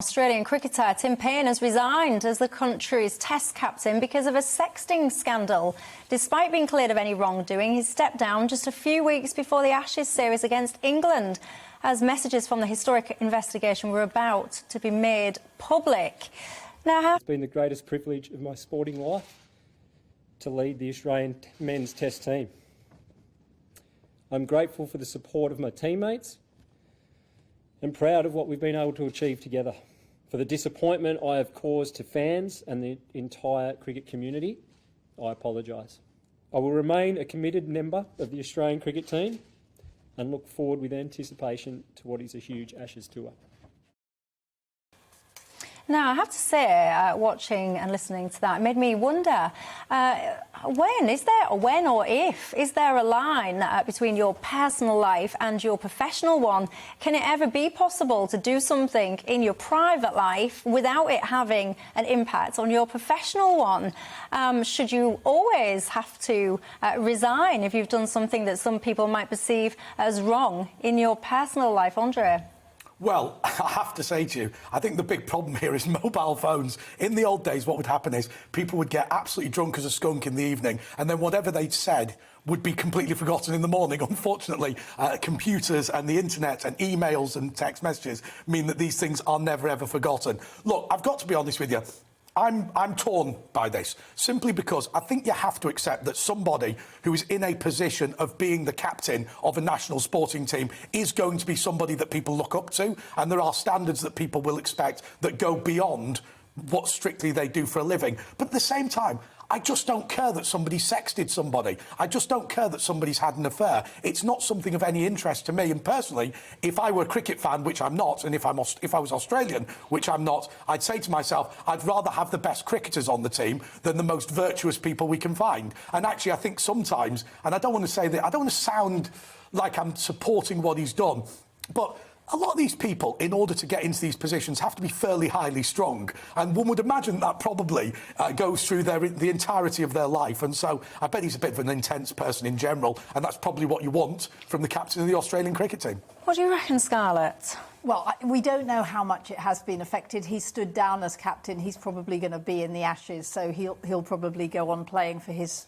Australian cricketer Paine has resigned as the country's Test captain because of a sexting scandal. Despite being cleared of any wrongdoing, he stepped down just a few weeks before the Ashes series against England, as messages from the historic investigation were about to be made public. Now, it's been the greatest privilege of my sporting life to lead the Australian men's Test team. I'm grateful for the support of my teammates and proud of what we've been able to achieve together. For the disappointment I have caused to fans and the entire cricket community, I apologise. I will remain a committed member of the Australian cricket team and look forward with anticipation to what is a huge Ashes tour. Now, I have to say, watching and listening to that, it made me wonder, when or if, is there a line between your personal life and your professional one? Can it ever be possible to do something in your private life without it having an impact on your professional one? Should you always have to resign if you've done something that some people might perceive as wrong in your personal life? Andre? Well, I have to say to you, I think the big problem here is mobile phones. In the old days, what would happen is people would get absolutely drunk as a skunk in the evening, and then whatever they'd said would be completely forgotten in the morning. Unfortunately, computers and the internet and emails and text messages mean that these things are never, ever forgotten. Look, I've got to be honest with you. I'm torn by this, simply because I think you have to accept that somebody who is in a position of being the captain of a national sporting team is going to be somebody that people look up to, and there are standards that people will expect that go beyond what strictly they do for a living. But at the same time, I just don't care that somebody sexted somebody. I just don't care that somebody's had an affair. It's not something of any interest to me. And personally, if I were a cricket fan, which I'm not, and if I was Australian, which I'm not, I'd say to myself, I'd rather have the best cricketers on the team than the most virtuous people we can find. And actually, I think sometimes, and I don't want to say that, I don't want to sound like I'm supporting what he's done, but a lot of these people, in order to get into these positions, have to be fairly highly strung. And one would imagine that probably goes through the entirety of their life. And so I bet he's a bit of an intense person in general, and that's probably what you want from the captain of the Australian cricket team. What do you reckon, Scarlett? Well, we don't know how much it has been affected. He stood down as captain. He's probably going to be in the Ashes, so he'll probably go on playing for his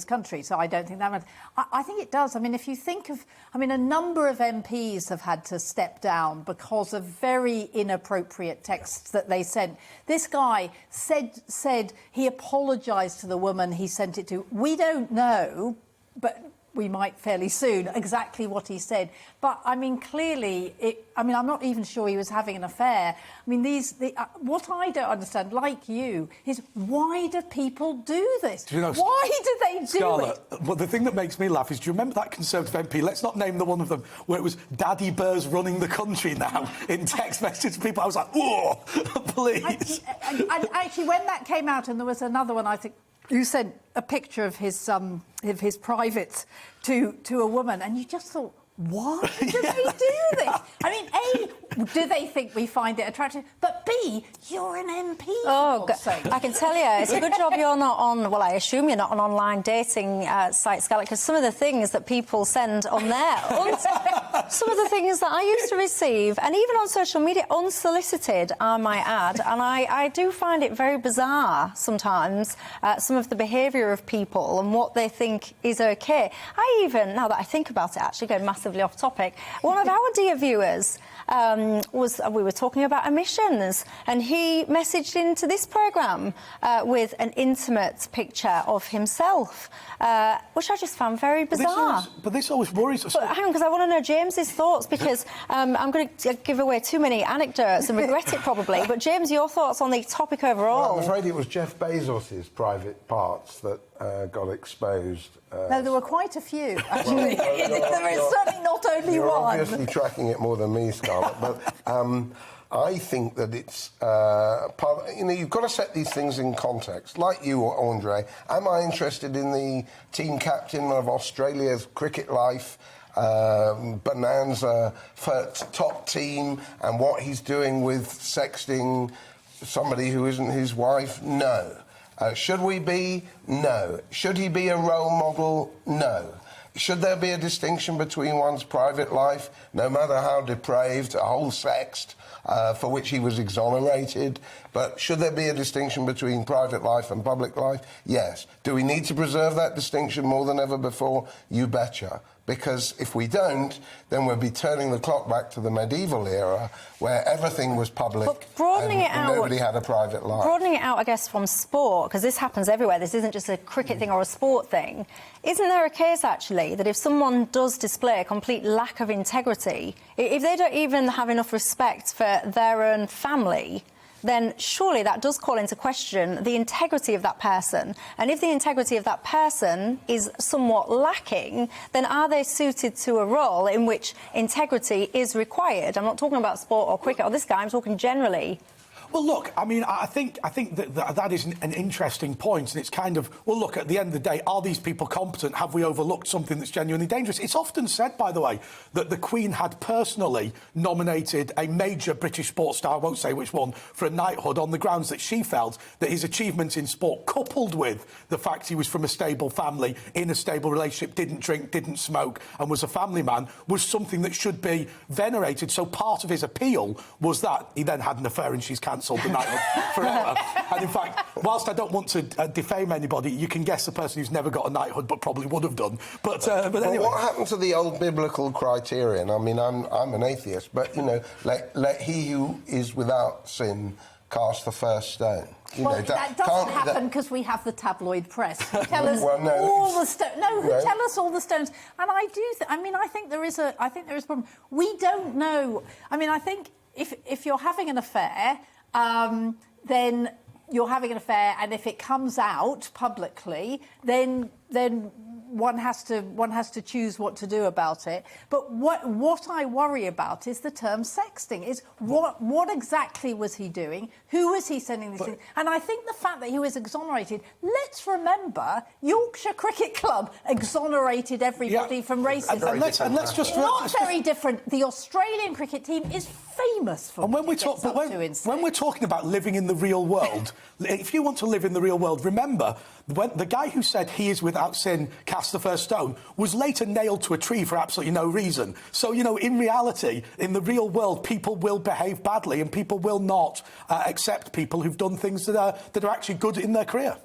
country, so I don't think that matters. I think it does. I mean, if you think of... I mean, a number of MPs have had to step down because of very inappropriate texts that they sent. This guy said he apologised to the woman he sent it to. We don't know, but we might fairly soon, exactly what he said. But, I mean, clearly, I'm not even sure he was having an affair. I mean, what I don't understand, like you, is why do people do this? Do you know, why do they do Scarlett, it? Well, the thing that makes me laugh is, do you remember that Conservative MP, let's not name the one of them, where it was Daddy Burr's running the country now in text messages to people? I was like, oh, please. And actually, when that came out, and there was another one, I think, who sent a picture of his privates to a woman, and you just thought, why do they do this? I mean, A, do they think we find it attractive? But B, you're an MP, for God's sake. I can tell you, it's a good job you're not on, well, I assume you're not on online dating sites, Scarlett, because some of the things that people send on there, some of the things that I used to receive, and even on social media, unsolicited, I might add, and I do find it very bizarre sometimes, some of the behaviour of people and what they think is OK. I even, now that I think about it, actually going massively off topic, one of our dear viewers we were talking about emissions, and he messaged into this programme with an intimate picture of himself, which I just found very bizarre. But this always worries us. But hang on, because I want to know James's thoughts, because I'm going to give away too many anecdotes and regret it probably. But James, your thoughts on the topic overall? Well, I'm afraid it was Jeff Bezos' private parts that got exposed. No, there were quite a few, actually. There is certainly not only You're one. You're obviously tracking it more than me, Scarlett, but I think that it's part of, you've got to set these things in context. Like you, Andre, am I interested in the team captain of Australia's cricket life, bonanza for top team, and what he's doing with sexting somebody who isn't his wife? No. Should we be? No. Should he be a role model? No. Should there be a distinction between one's private life, no matter how depraved, a whole sexed, for which he was exonerated. But should there be a distinction between private life and public life? Yes. Do we need to preserve that distinction more than ever before? You betcha. Because if we don't, then we'll be turning the clock back to the medieval era where everything was public and nobody had a private life. Broadening it out, I guess, from sport, because this happens everywhere, this isn't just a cricket thing or a sport thing. Isn't there a case, actually, that if someone does display a complete lack of integrity, if they don't even have enough respect for their own family, then surely that does call into question the integrity of that person. And if the integrity of that person is somewhat lacking, then are they suited to a role in which integrity is required? I'm not talking about sport or cricket or this guy, I'm talking generally. Well, look, I mean, I think that is an interesting point, and it's kind of, well, look, at the end of the day, are these people competent? Have we overlooked something that's genuinely dangerous? It's often said, by the way, that the Queen had personally nominated a major British sports star, I won't say which one, for a knighthood on the grounds that she felt that his achievements in sport, coupled with the fact he was from a stable family, in a stable relationship, didn't drink, didn't smoke, and was a family man, was something that should be venerated. So part of his appeal was that he then had an affair and she's cancelled the knighthood forever. And in fact, whilst I don't want to defame anybody, you can guess the person who's never got a knighthood but probably would have done. But anyway. What happened to the old biblical criterion? I mean, I'm an atheist, but, you know, let he who is without sin cast the first stone. Well, that doesn't happen because we have the tabloid press who tell us all the stones. No, who tell us all the stones. And I do. I mean, I think there is a problem. We don't know. I mean, I think if you're having an affair, then you're having an affair, and if it comes out publicly, then one has to choose what to do about it. But what I worry about is the term sexting. Is what exactly was he doing? Who was he sending these things? And I think the fact that he was exonerated. Let's remember, Yorkshire Cricket Club exonerated everybody from racism. And let's just not very different. The Australian cricket team is famous for. And when we talk, when we're talking about living in the real world, if you want to live in the real world, remember when the guy who said he is without sin cast the first stone was later nailed to a tree for absolutely no reason. So, you know, in reality, in the real world, people will behave badly and people will not accept people who've done things that are actually good in their career.